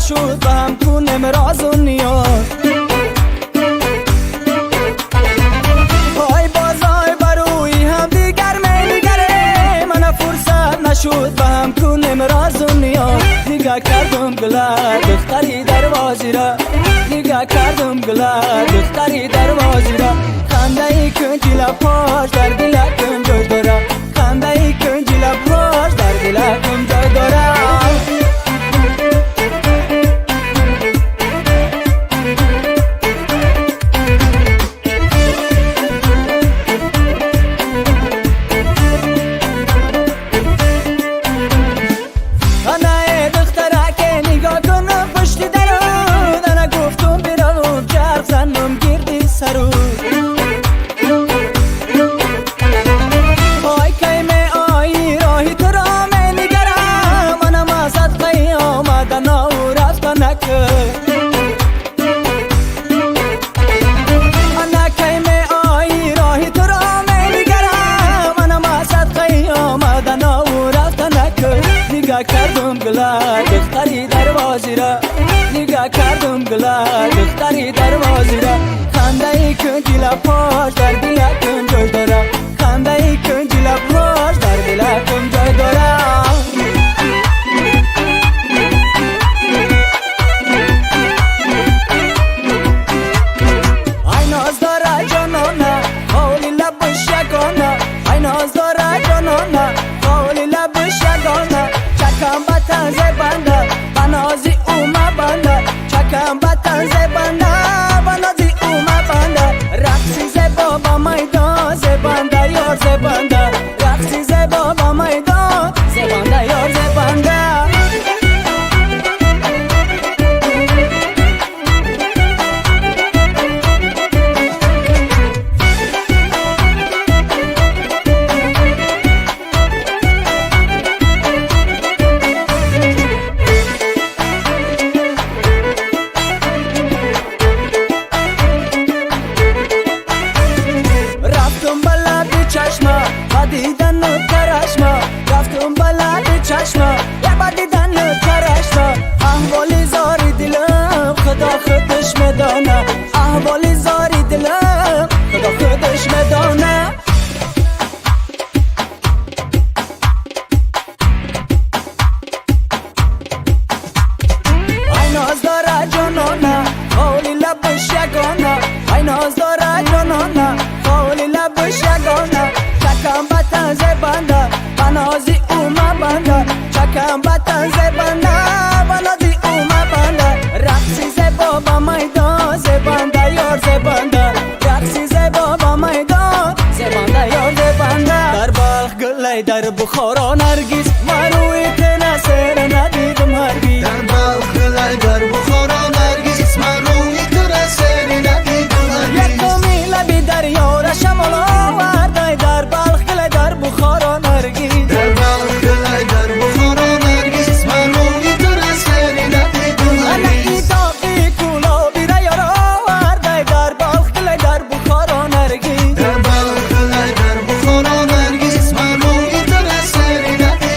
نشد و هم کنم راز و نیاز. های بازای بروی هم دیگر میگره، من فرصت نشد و هم کنم راز و نیاز. نگاه کردم گله دختری دروازی را، نگاه کردم گله دختری دروازی را. خنده ای کنجی لبهاش در دلکم جای داره، خنده ای کنجی لبهاش در دلکم جای داره. های کیمه آیی راهی تو را می نگرم، منم ازت قیامت و رفت نکه. انا کیمه آیی راهی تو را می نگرم، منم ازت قیامت و رفت نکه. نگاه کردم گله دختری دروازی را، نگاه کردم گله دختری دروازی را. خنده ای کنجی لبهاش در دلکم جای داره، خنده ای کنجی لبهاش در دلکم جای داره. ای ناز داره جانانه خالی لبش یگانه، ای ناز داره جانانه خالی لبش یگانه. چکم بطن زبنده بنازی اومه بنده، چکم بطن زبنده بنازی اومه بنده. رقصی زبا با میدان زبنده یار زبنده، رقصی زبا با میدان زبنده یار زبنده. رفتم بلد چشمه با دیدن و ترشمه، رفتم بلد چشمه با دیدن و ترشمه. احوالی زاری دلم خدا خودش میدانه، احوالی زاری دلم خدا خودش میدانه. ای ناز داره جانانه خالی لبش یگانه، ای ناز داره جانانه خالی لبش یگانه. چکم بطن زبنده بنازی اومه بنده، چکم بطن زبنده بنازی اومه بنده. رقصی زبا با میدان زبنده یار زبنده، رقصی زبا با میدان زبنده یار زبنده. در بلخ گلی در بخارا نرگیز من روی تنه سر ندیدم هرگیز، در بلخ گلی در بخارا نرگیز من روی تنه سر ندیدم هرگیز. یک دومی لبی دریا را شمال آورده، در بلخ گلی در بخارا نرگیز، در بلخ گلی در بخارا نرگیز من روی تنه سر ندیدم انا هرگیز. ای تاقی گلابی را یار آورده، در بلخ گلی در بخارا نرگیز، در بلخ گلی در بخارا نرگیز من روی تنه سر ندیدم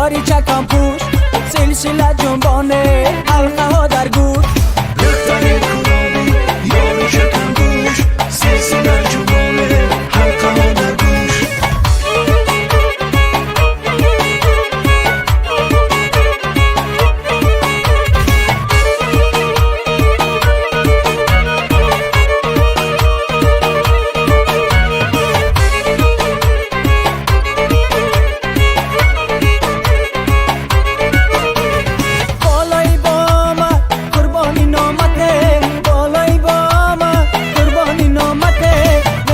یاری چکم پوش سلسله جنبانه حلقه ها در گوش دختر کلابی یاری چکم پوش سلسله جنبانه حلقه ها در گوش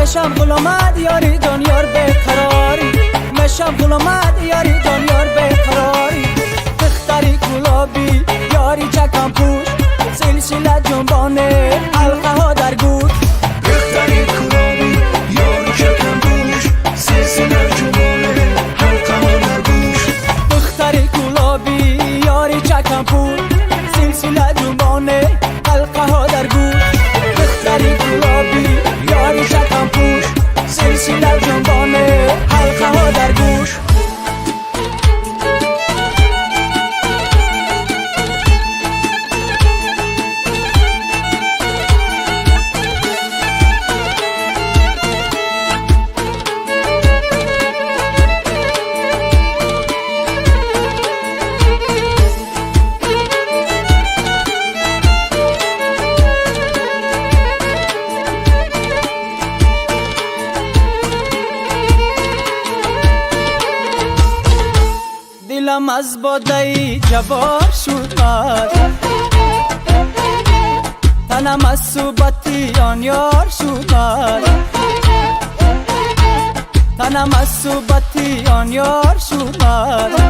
مشم غلامت یاری جان یار بقراری مشم غلامت یاری جان یار بقراری دختری گلابی یاری چکم پوش سلسله جنبانه حلقه ها در گوش دختری کلابی یاری چکم پوش سلسله جنبانه حلقه ها در گوش دختری گلابی یاری چکم پوش سلسله جنبانه حلقه ها در گوش دختری گلابی یاری چکم پوش سلسله جنبانه حلقه ها در گوش دلم از باده جوار شد مست تنم از صحبت آن یار شد مست تنم از صحبت آن یار شد مست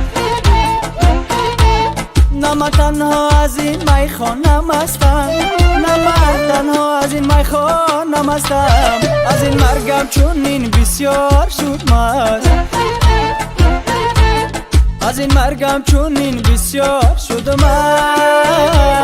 نه من تنها از این میخانه مستم نه من تنها از این میخانه مستم از این مرگم چون این بسیار شد مست از این مرگم چون این بسیار شد من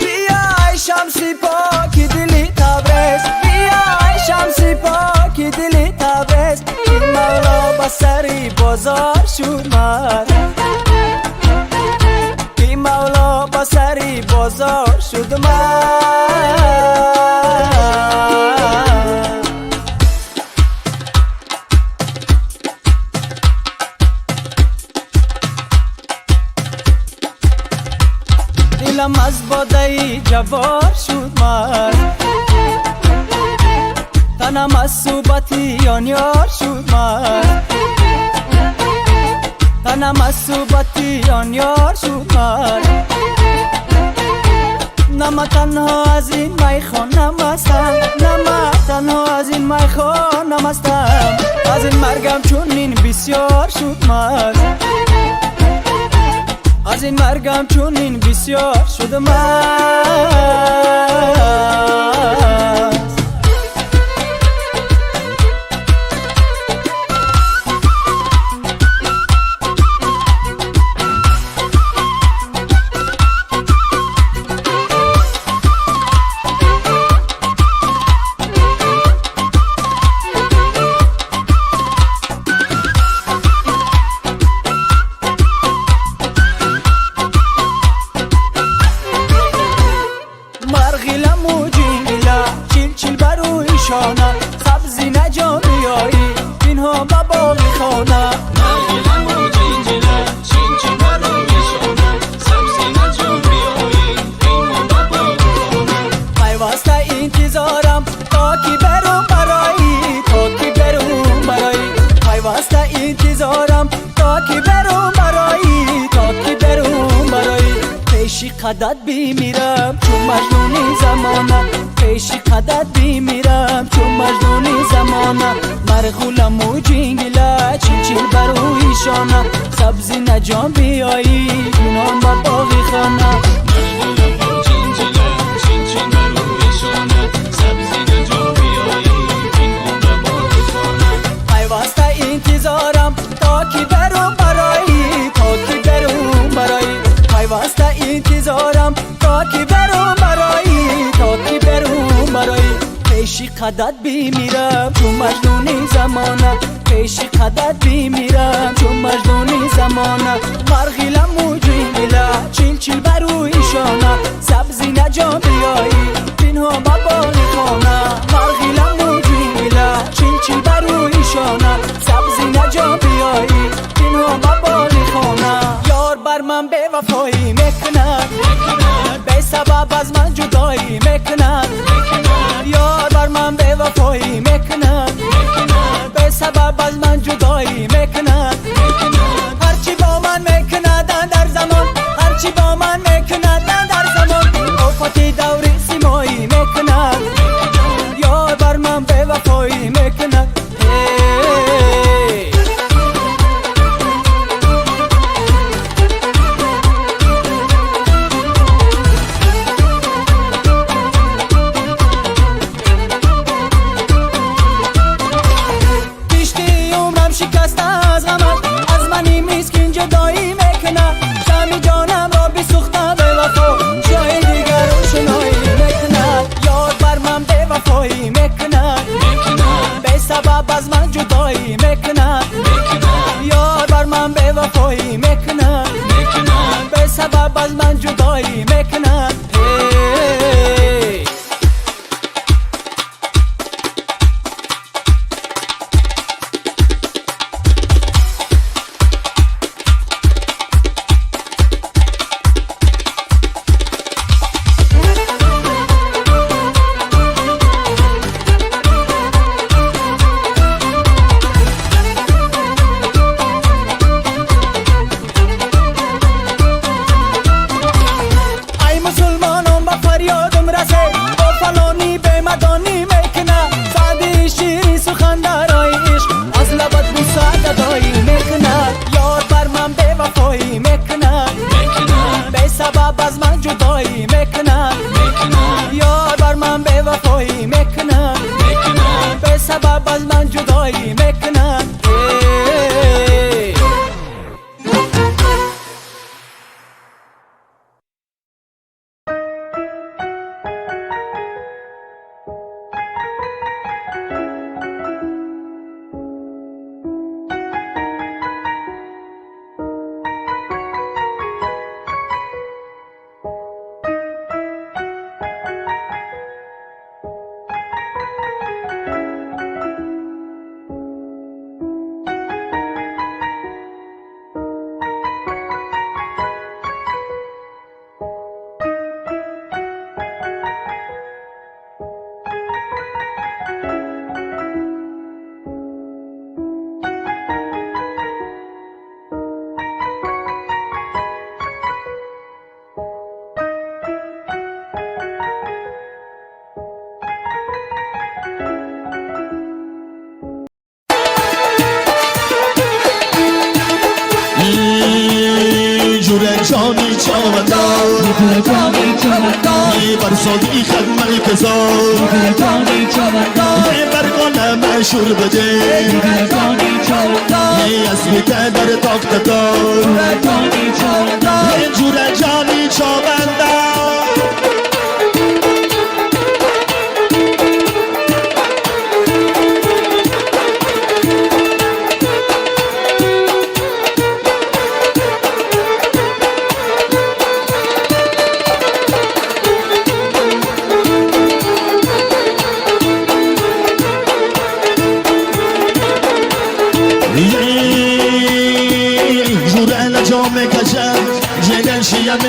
بیای شمسی پاکی دلی تبرز بیای شمسی پاکی دلی تبرز این مولا بسری بازار شد مرد این مولا بسری بازار شد مرد دلم از باده جوار شد مرد تنم از صحبت آن یار شد مرد تنم از صحبت آن یار شد مرد نه من تنها از این میخانه مستم نه من تنها از این میخانه مستم از این مرگم چون این بسیار شد مرد از این مرگم چون این بسیار شد مرد مرغیلم و جینگیلا چیل چیل بروی شانه سبزی نجا بیایی اینها با باقی خانه مرغیلم و جینگیلا چیل چیل بروی شانه سبزی نجا بیایی اینها با باقی خانه پیوسته انتظارم تا کی برم برایی تا کی برم برایی پیوسته انتظارم تا کی برم برایی تا کی برم برایی پیشی قدت بیمیرم چون مجنونی زمانه پیشی قدت بیمیرم چون مجنونی زمانه مرغولم و جینگیلا چیل چیل بروی شانه سبزی نجام بیایی جونان با باقی خانه مرغیلم و جینگیلا چیل چیل بروی شانه سبزی نجا بیایی اینها با باقی قدت بیمیرم چون مجنونی زمانه پیش قدت بیمیرم چون مجنونی زمانه مرغیلم موجی میله چیل چیل بروی شانه سبزی نجا بیایی پینها ببانی خانه مرغیلم موجی میله چیل چیل بروی شانه سبزی نجا بیایی پینها ببانی خانه یار بر من به وفایی میکند به سبب از من جدایی میکند یار بر من به وفایی میکند به سبب از من جدایی میکند هرچی با من میکند در زمان هرچی با من میکند در زمان افتی دوری سیمایی میکند یار بر من به وفایی میکند شکست از غمت از منی مسکین جدایی میکنه شمی جانم را بسوخته به وفا جای دیگر روشنایی میکنه یار بر من به وفایی میکنه به سبب از من جدایی میکنه یار بر من به وفایی میکنه به سبب از من جدایی میکنه از من جدایی میکنه یار بر من به وفایی میکنه به سبب از من جدایی میکنه جانی چاوندار بر سادی خدمت کسار برگان مشهور بده اسمی که در تاکتکار جور جانی چاوندار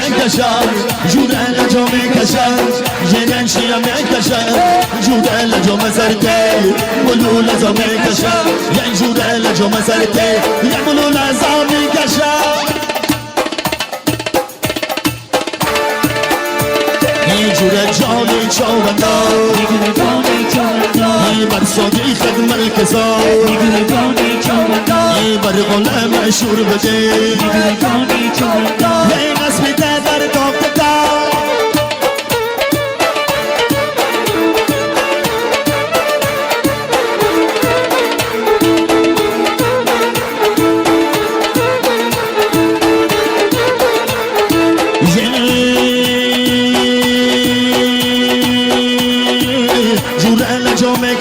میکشم جوده لجا میکشم جنن شیا میکشم جوده لجا مزرده بلو لزا میکشم یه جوده لجا مزرده یه بلو لزا میکشم یه جوده جانی چاوندار یه بر سادی خدمت کسار یه بر غلام مشهور بده یه قسمی در تاکتکار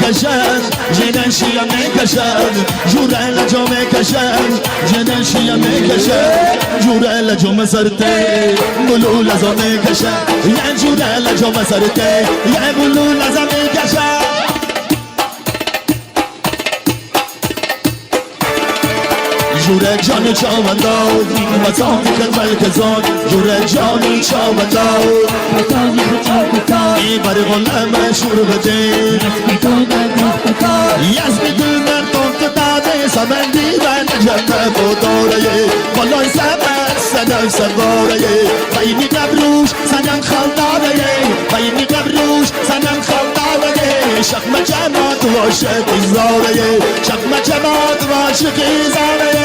میکشن جنن شیا میکشن جوره لجا میکشن جنن شیا میکشن جوره لجا مسرته بلو لزا میکشن یه جوره لجا مسرته یه بلو لزا میکشن جوره جان چاونداد مطامی خدمل کزان جوره جانی چاونداد ای بر غلم مشهور بده یزمی دلمر تونت داده سمندی و نجمه بوداره بالای سمت سنم سواره بینی قبروش سنم خلداره بینی قبروش سنم خلداره شقم جماعت و عاشقی زاره شقم جماعت و عاشقی زاره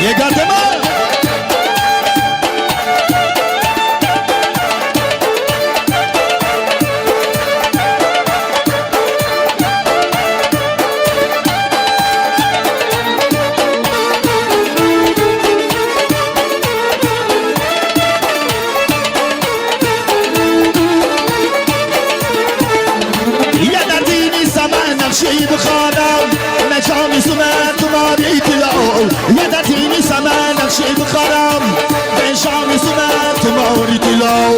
یه گرده من شی بخوانم نجامی سمن تماری تلاو یدتینی سمن نقشی بخوانم نجامی سمن تماری تلاو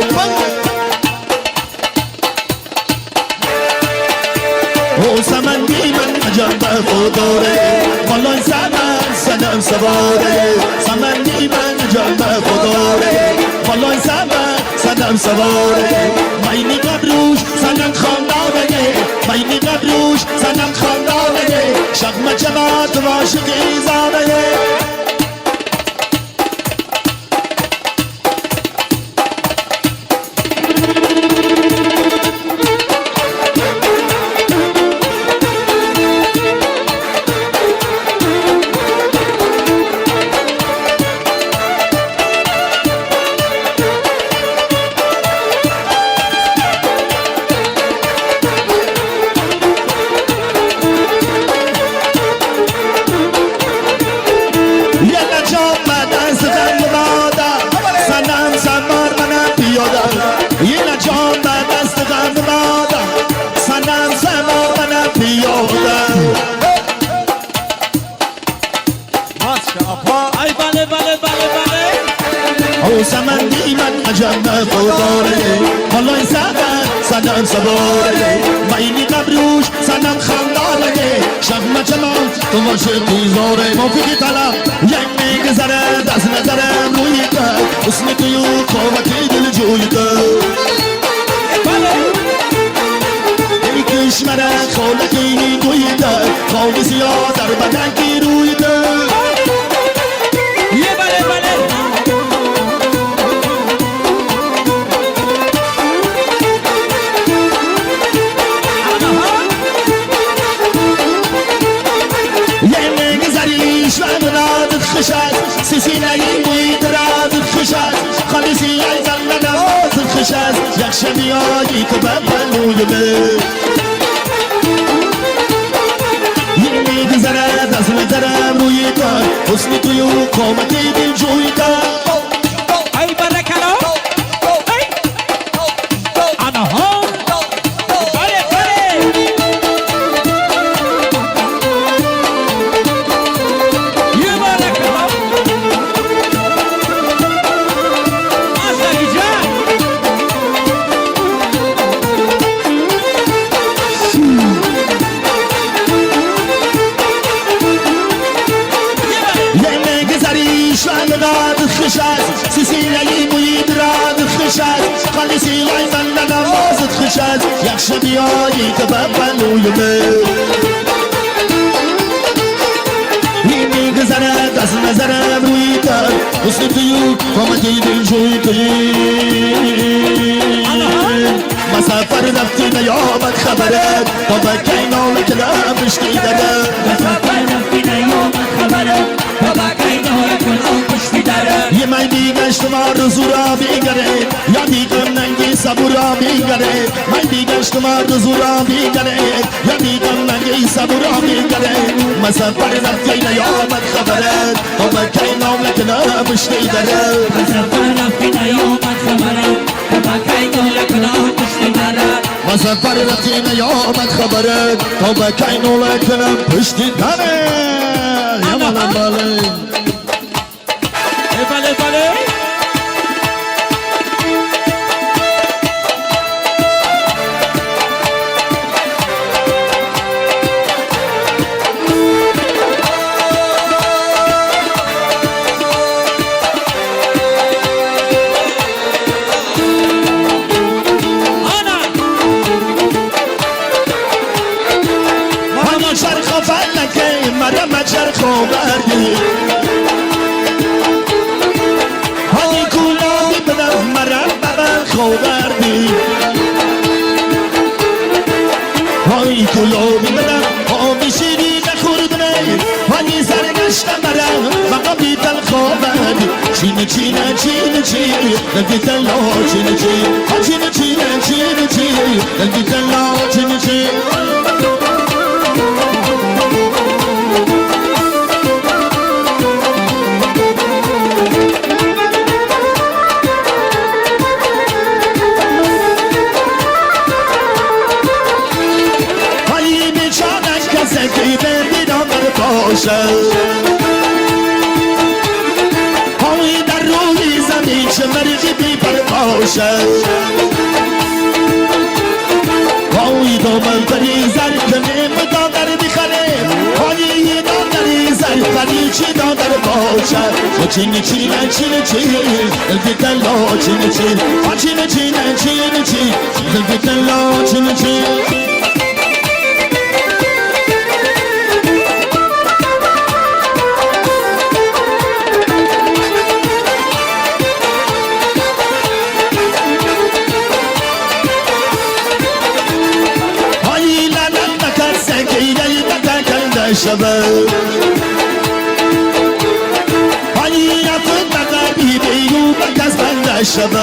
او سمن بی من نجم خوداره بالای سمن سنم سواره سمن بی من نجم خوداره بالای سمن سنم سواره بینی قبروش سنم خانداره بینی قبروش سنم خانداره شقم جماعت و عاشقی زاره سمندی من عجب خوداره بالای سمن سنم سواره بینی قبروش سنم خنداره شقم جمال تو عاشقی زاره موفقی طلب یک میگذره دست نظرم روی کرد حسن توی قوتی دل جوی کرد ای کشمره خالقی توی کرد خالی سیاه در بدن کی روی کرد سیسیلایی موید راد خشد خالصی ایزن نماز خشد یک شمیایی که بپلوی من این میگذرد از نظرم روی کار حسن توی و قامتی دل جوی کار ای برکلا آنها بله بله یه برکلا خشد سیسیلایی موید راد خشد خالصی ایزن نمازت خشد یک شبیایی که بپلوی من این میگذرد از نظرم روی کرد حسن توی قامتی دل جوی کرد مسافر رفتی نیامد خبرت تا بکی ناله که نمشتی دارد مسافر رفتی نیامد خبرت تا بکی ناله که نمشتی دارد یه من دیگشت ما رزورا بیگره یا دیگم ننگی صبورا بیگره من دیگشت ما رزورا بیگره یا دیگم ننگی صبورا بیگره سفر رفتی نیامد خبرت تا مکه ناملکنه پشتی درت سفر رفتی نیامد خبرت تا مکه ناملکنه پشتی درت سفر رفتی نیامد خبرت تا مکه ناملکنه پشتی درت یا مالا بله بله بله چرخ آوردی هانی کلابی بدم مرم ببن خوردی هانی کلابی بدم آبی شیری نخوردنی هانی سرگشتم مرم مقابی دل خوردی چینه چینه چینه چینه دلگی دلا چینه چینه چینه چینه چینه چینه دلگی دلا چینه چینه هایی در روی زمین چه مرغی بی پر باشد هایی دامن بری زر کنیم دادر بخریم هایی دادری زر بری چی دادر باشد و چینه چینه چینه چینه دلگی دلا چینه چینه چینه چینه چینه چینه دلگی دلا چینه چینه شبه هایی یفت مقابی بیو بکس بنده شبه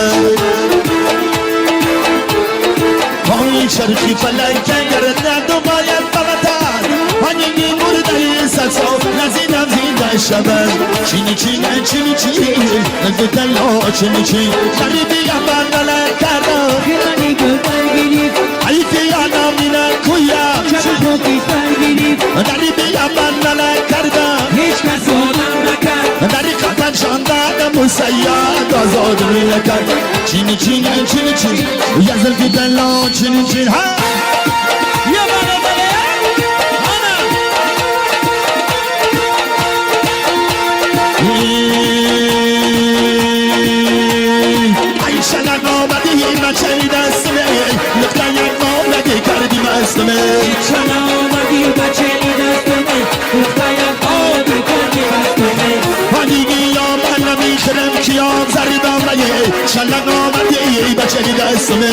هایی چرخی فلک گرد و باید بغتر هایی نیمور دایی سکسو نزیدم زیده شبه چینی چینه چینی چینی نزد دلا چینی چینی قریبی هم بندلک کردم گرانی گلتر گیرید ایتی آنام اینه کویا چرا پوکی سر گیرید قریبی هم بندلک کردم هیچ کس آدم نکرد داری قطن شاندن مسیاد آزاد میله کرد چینی چینی چینی چینی یزل که دلا چینی چینی ها یا بله بله ای شلن آمدی بچه دستمه نقطه یک ماملگی کردی مستمه چرا آمدی بچه دستمه نقطه یک آبی کردی مستمه هانیگی یا من نمیخرم کیام زردم نگه شلن آمدی بچه دستمه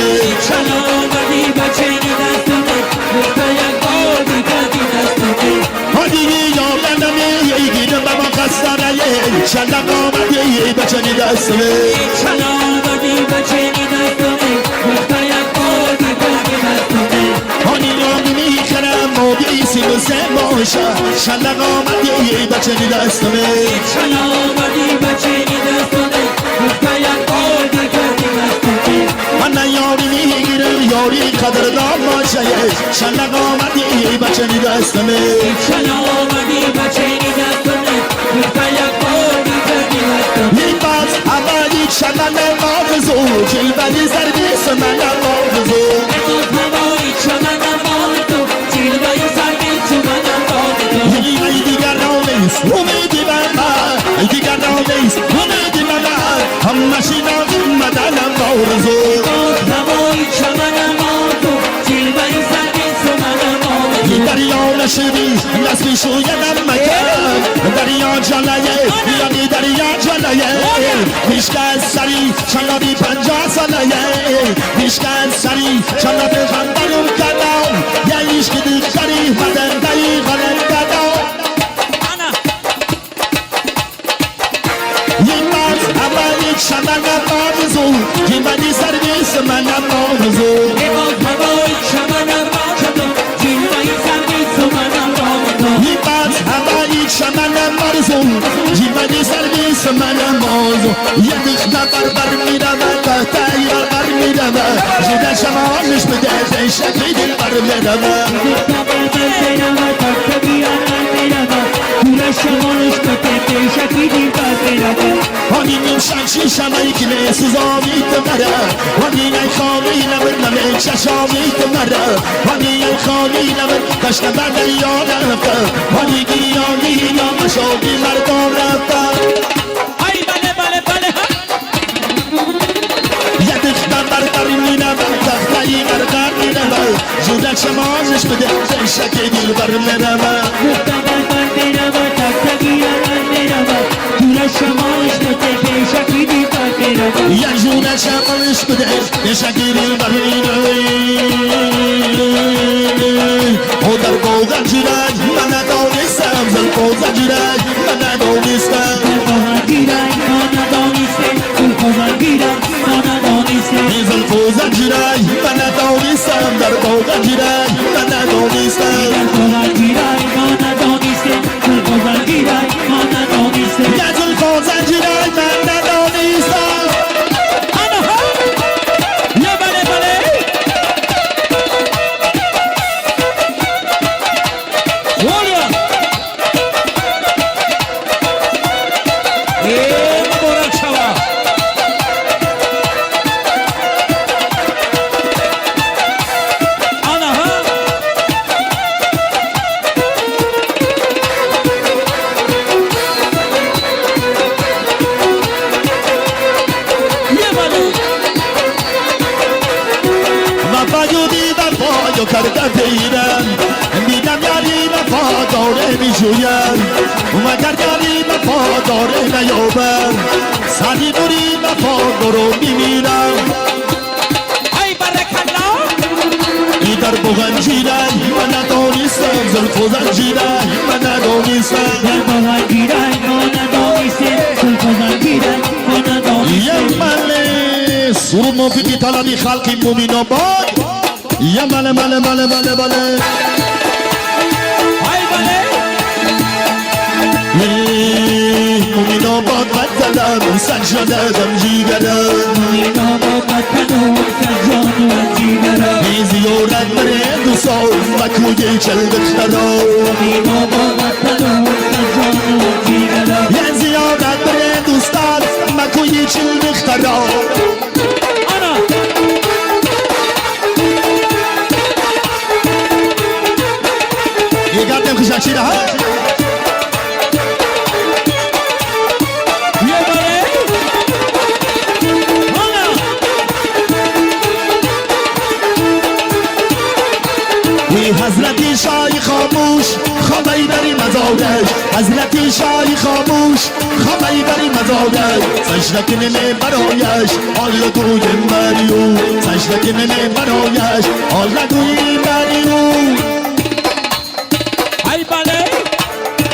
چرا آمدی بچه دستمه نقطه یک آبی کردی مستمه هانیگی یا من نمیگیرم به ما خستانه شلن آمدی بچه دستمه چرا آمدی بچه دستمه نقطه یک آبی کردی مستمه هانی را نمیخرم موبی سی و سه باشه شلن آمدی بچه دستمه چرا آمدی بچه دستمه نقطه یک آبی کردی مستمه من یاری میگیرم یاری قدردان باشه شلن آمدی بچه دستمه چرا آمدی بچه دستمه نقطه یک آبی کردی مستمه این باز اولی شلن ماغزو جلبنی سرویس من ماغزو امروز هوایی چمن ماغزو جلوه سرویس من ماغزو ای دیگر نامیست امیدی من ای دیگر نامیست امیدی من همه شیدان مدن ماغزو امروز هوایی چمن ماغزو جلوه سرویس من ماغزو دریا نشدی نسبی شویدم مکن دریا جلایه یعنی دریا جلایه میشکن سری شنابی 50 سالایه میشکن سری شنابی خندنم کردم یه ایشکی دیگری مدن دایی غلط کردم این مرز اولی شنن مارزو این بدی سرویس من مارزو امروز هوایی چمن ماغزو جلوه سرویس من ماغزو این مرز چمنم مرزون جیمنی سرویس منم مازون یه دخنه بر میرم تحت ایران بر میرم جیده شمالش بده شکلی دل بر میرم هانی نیم شنشی شمایی کلی سوزامی تمره هانی ای خانی نمر نمه چشامی تمره هانی ای خانی نمر کشت بردی یا نفته هانی گیانی یا مشاقی مردم رفته ای بله بله بله یه دختر بر میرم تختهی برقر میرم جوده شمازش بده شکلی دل بر میرم یه جونه شمالش بده یه شکلی دل بر او در بوغن جیرک من ندانستم زلفوزن جیرک من ندانستم زلفوزن جیرک من ندانستم در بوغن جیرک من ندانستم یه زلفوزن جیرک من ندانستم کردم پیرم دیدم یاری وفاداره میجویم مگر یاری وفاداره نیابم سری دوری وفادارو میمیرم ای برکلا ای در بغن جیرک من ندانستم زلف و زنجیرک من ندانستم یه مله سرمو فیدی طلبی خلقی مومین آباد یه مله مله مله مله مله ای بله مومین آباد بدلم سجادم جیگرم ای زیارت بره دو سال مکوی چل دخترم یه زیارت بره دوستان مکوی چل دخترم یه گردم خوشک چیره ها حضرتی شای خاموش خواهی بری مزادش حضرتی شای خاموش خواهی بری مزادش سجدک نمه برایش آل دوی مریو سجدک نمه برایش آل دوی مریو ای بله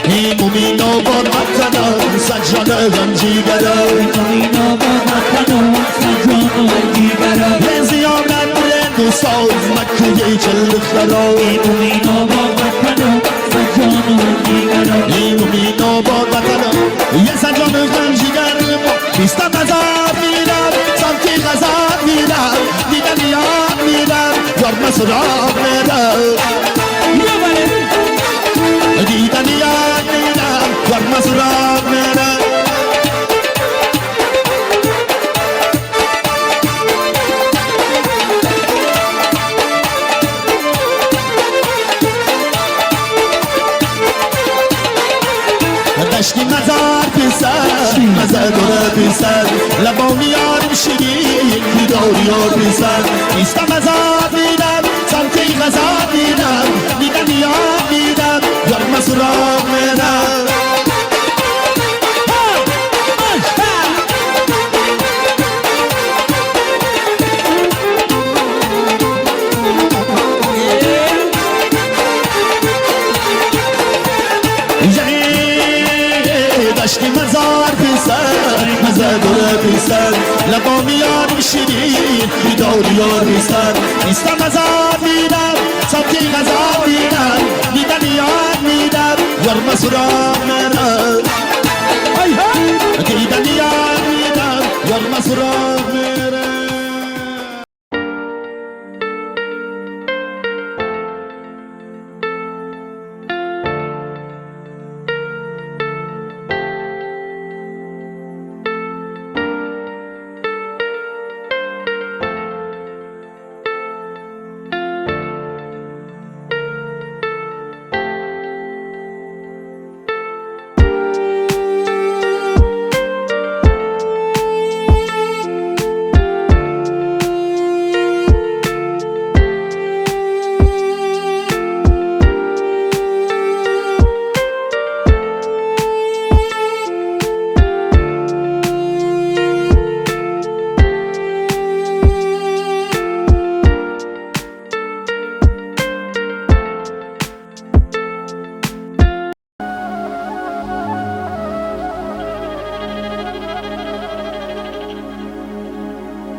ای مومین آباد مطنم سجاده غمجیگرم یه زیارت بره دو ساز مکوی چل دخترم ای مومین آباد مطنم یه سجاده غمجیگرم بیستم غذاب میرم سمتی غذاب میرم دیدن یاد میرم یار مسراب میرم دیدن یاد میرم یار مسراب میرم دشتی مزار پیسر مزار دوره پیسر لبانی یارم شیرین دیدار یار پیسر نیستم مزار میرم سمتی غذا میرم دیدن یاد میرم یار مسراب میرم دشتی مزار پیسر مزار دوره پیسر لبا میارم شیرین دیدار یار پیسر نیستم مزار میرم سبکی غذا میرم دیدن یاد میرم يرمى سراب ميرا أكيد أني يرمى سراب ميرا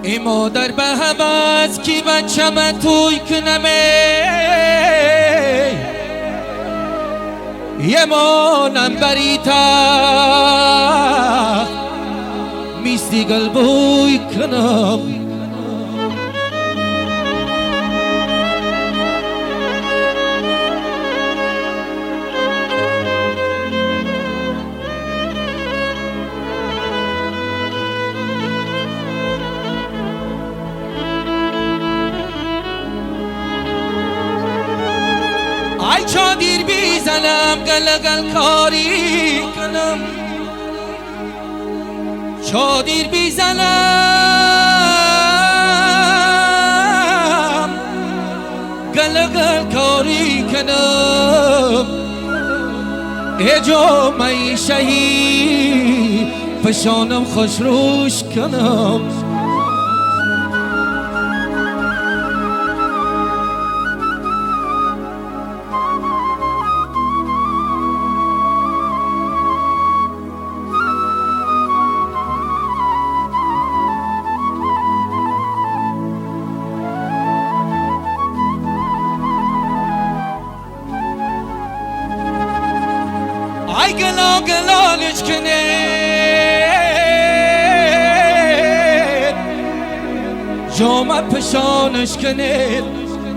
ای مادر به هوس کی بچم توی کنمه یه مانم بریتا میستی قلبوی کنم ای چادر بیزنم گلگل کاری کنم چادر بیزنم گلگل کاری کنم ای جامعی شهی فشانم خوش روش کنم ای گلا گلالش کنید جامع پشانش کنید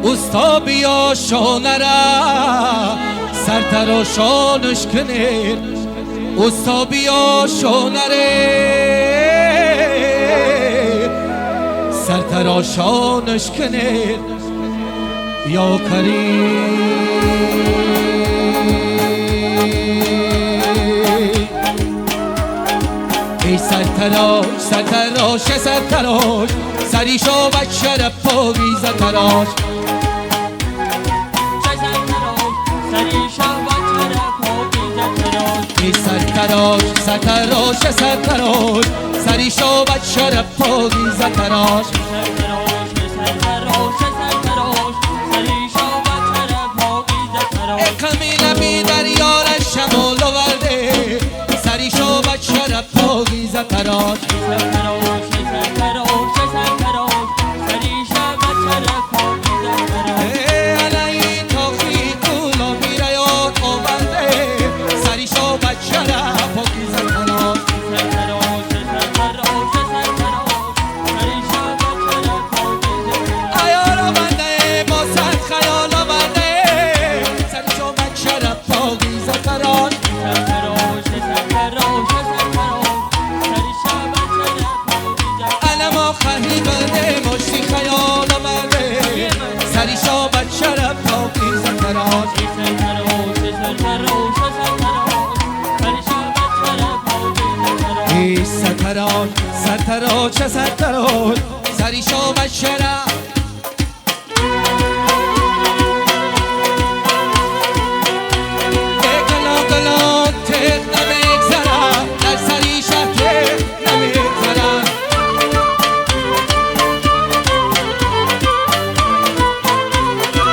استا بیا شانه را سر تراشانش کنید استا بیا شانه را سر تراشانش کنید یا کریم ای سرتراش سرتراش سرتراش سری شابت شرف پاگیزه تراش ای سرتراش سرتراش سرتراش سری شابت شرف پاگیزه تراش ای کمیل بی دریارش شمال ورده سری شابت شرف پاگیزه تراش علی تاخی کولا میره یاد آورده سری شابت شرف پاگیزه تراش ایار آورده با صد خیال آورده سری شابت شرف پاگیزه تراش علم آخری بنده مشتی خیال آمده سری شابت شرف پاکیزه تراش ای سرتراش سرتراش سرتراش سری شابت شرف ای گلا گلا تق نمیگذرم در سری شهر نمیگذرم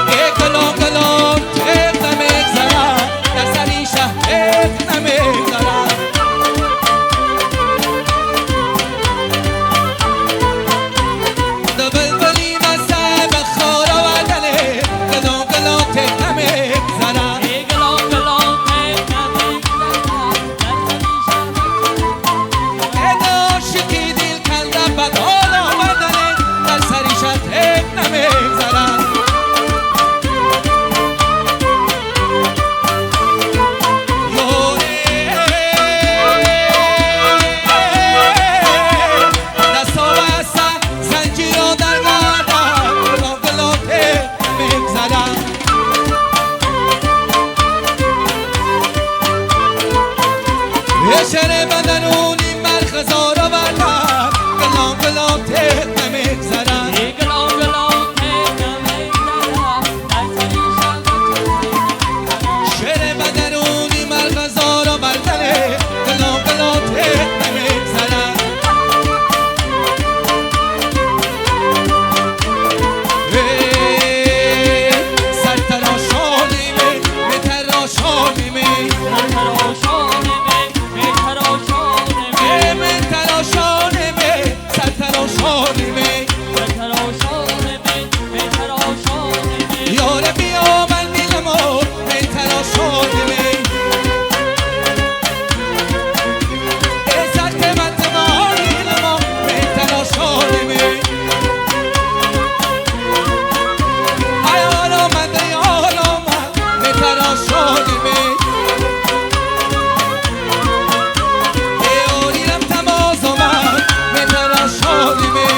ای گلا گلا تق نمیگذرم در سری شهر نمیگذرم دو بلبلیم از شهر بدنونی مرخزار آوردم گلام گلام تک نمیگذرم گلام گلام تک نمیگذرم شهر بدنونی مرخزار آوردم گلام گلام تک نمیگذرم سرتراشانیمه متراشانیمه یاره بیا من میلمو من تراشانیمه ازت من تمامیلمو من تراشانیمه ایالا من دیالا من تراشانیمه ایالیرم تماز من تراشانیمه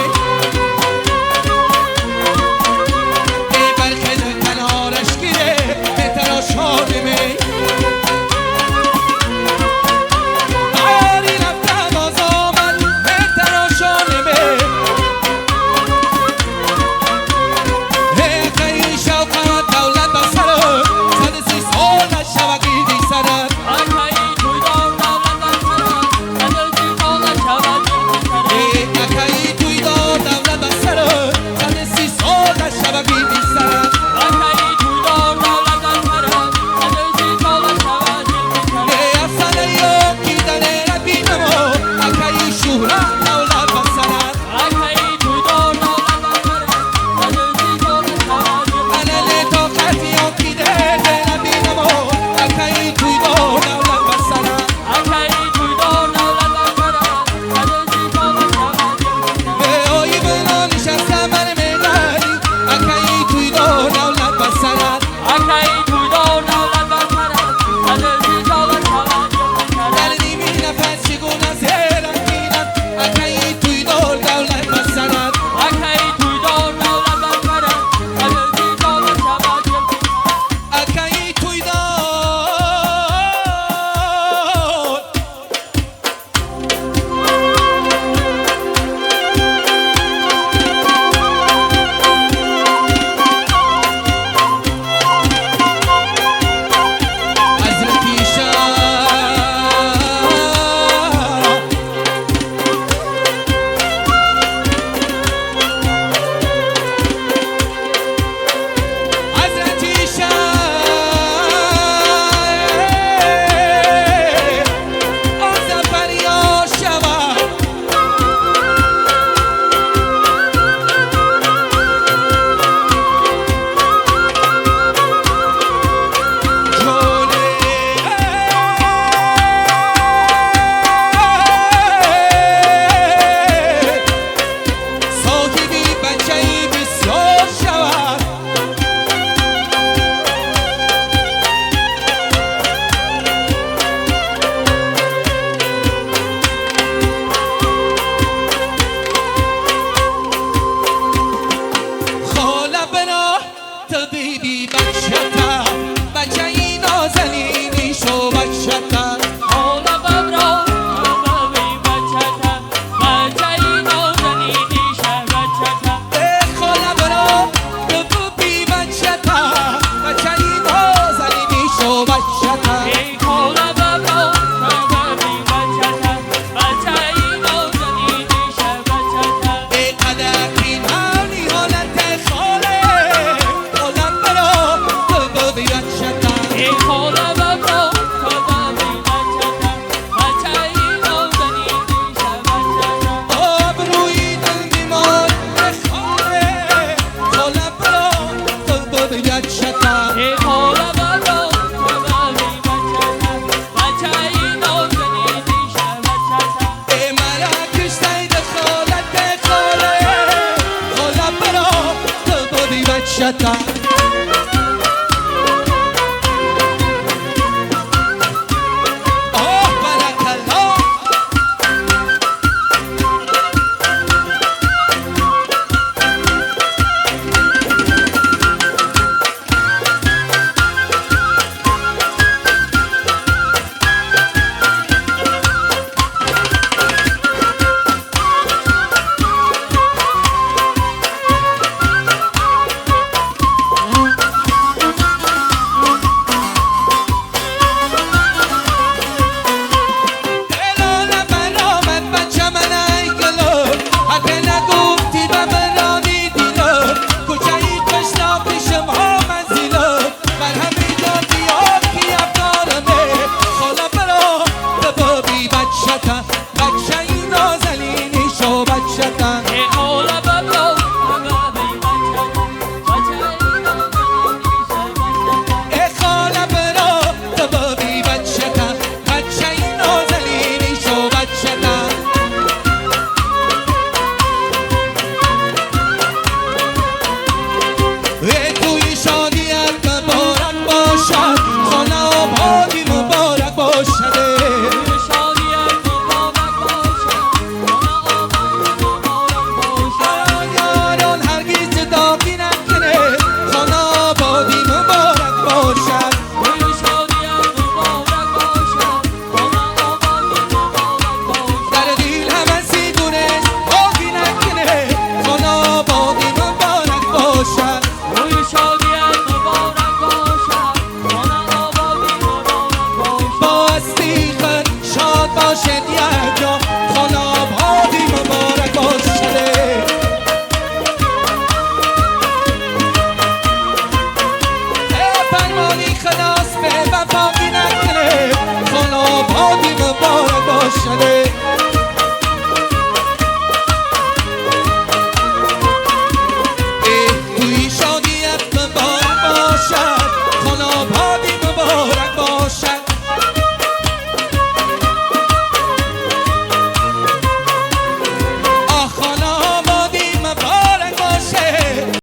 شتا